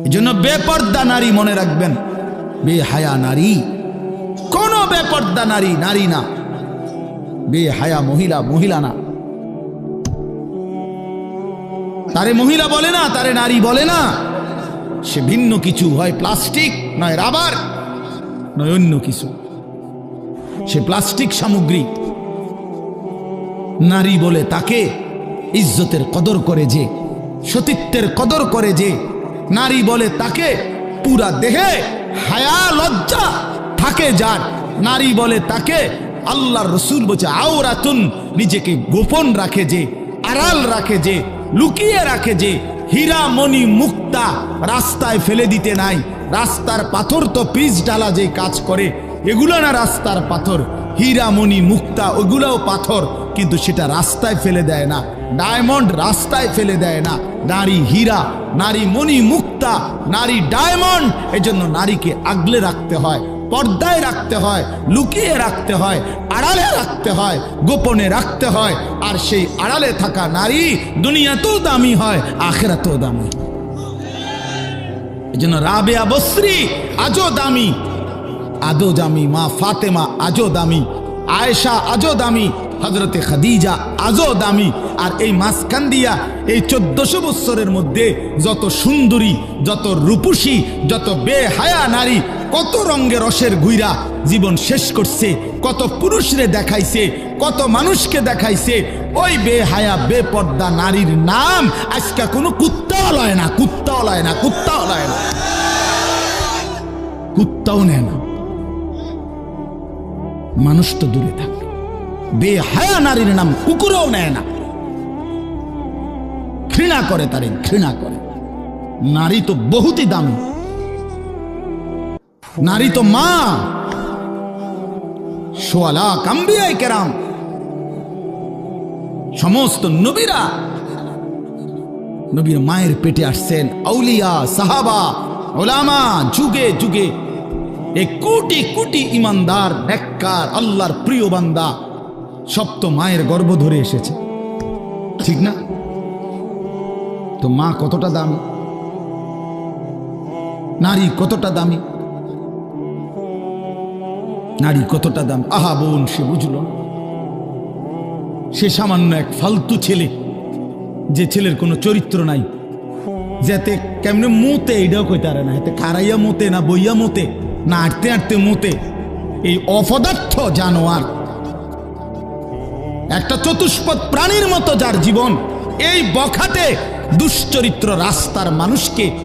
এজন্য বেপর্দা নারী মনে রাখবেন, বেহায়া নারী, কোন বেপর্দা নারী নারী না, বেহায়া মহিলা মহিলা না। তারে মহিলা বলে না, তারে নারী বলে না, সে ভিন্ন কিছু, হয় প্লাস্টিক, নয় রাবার, নয় অন্য কিছু, সে প্লাস্টিক সামগ্রী। নারী বলে তাকে ইজ্জতের কদর করে যে, সতীত্বের কদর করে যে, নারী বলে তাকে পুরা দেহে হায়া লজ্জা থাকে যার, নারী বলে তাকে আল্লাহর রসুল বলছে আওরাতুন, নিজেকে গোপন রাখে যে, আড়াল রাখে যে, লুকিয়ে রাখে যে, হীরা মণি মুক্তা রাস্তায় ফেলে দিতে নাই। রাস্তার পাথর তো পিচ ডালা যে কাজ করে, এগুলো না রাস্তার পাথর, হীরা মণি মুক্তা ওগুলাও পাথর, কিন্তু সেটা রাস্তায় ফেলে দেয় না। ডায়মন্ড রাস্তায় ফেলে দেয় না। নারী হীরা, নারী মণি মুক্তা, নারী ডায়মন্ড। এজন্য নারীকে আগলে রাখতে হয়, পর্দায় রাখতে হয়, লুকিয়ে রাখতে হয়, আড়ালে রাখতে হয়, গোপনে রাখতে হয়। আর সেই আড়ালে থাকা নারী দুনিয়াতেও দামি হয়, আখিরাতেও দামি। এজন্য রাবেয়া বসরি আজও দামি, আদো দামি, মা ফাতেমা আজও দামি, আয়েশা আজও দামি, হযরতে খাদিজা আজও দামি। আর এই মাঝখান দিয়া এই 1400 বছরের মধ্যে যত সুন্দরী, যত রূপসী, যত বেহায়া নারী কত রঙে রসের ঘুইরা জীবন শেষ করছে, কত পুরুষরে দেখাইছে, কত মানুষকে দেখাইছে। ওই বেহায়া বেপর্দা নারীর নাম আজকে কোনো কুত্তাও লয় না, কুত্তাও লয় না, কুত্তাও লয় না, কুত্তাও নেয় না, মানুষ তো দূরে থাকে। বেহায়া নারীর নাম কুকুরও নেয় না, ঘৃণা করে, তারে ঘৃণা করে। নারী তো বহুতই দামি, নারী তো মা। সোয়ালা আম্বিয়ায়ে কেরাম, সমস্ত নবীরা নবীর মায়ের পেটে আসছেন, আউলিয়া সাহাবা ওলামা, যুগে যুগে এই কোটি কোটি ইমানদার নেককার আল্লাহর প্রিয় বান্দা সব তো মায়ের গর্ভ ধরে এসেছে, ঠিক না? তো মা কতটা দামি, নারী কতটা দামি, নারী কতটা দাম। আহা বোন, সে বুঝল, সে সামান্য এক ফালতু ছেলে, যে ছেলের কোনো চরিত্র নাই, যাতে কেমনে মোতে এটাও কইতে পারে না, এতে খারাইয়া মোতে না বইয়া মোতে না হাঁটতে হাঁটতে মোতে। এই অপদার্থ জানোয়ার, একটা চতুষ্পদ প্রাণীর মতো যার জীবন, এই বখাটে দুশ্চরিত্র রাস্তার মানুষকে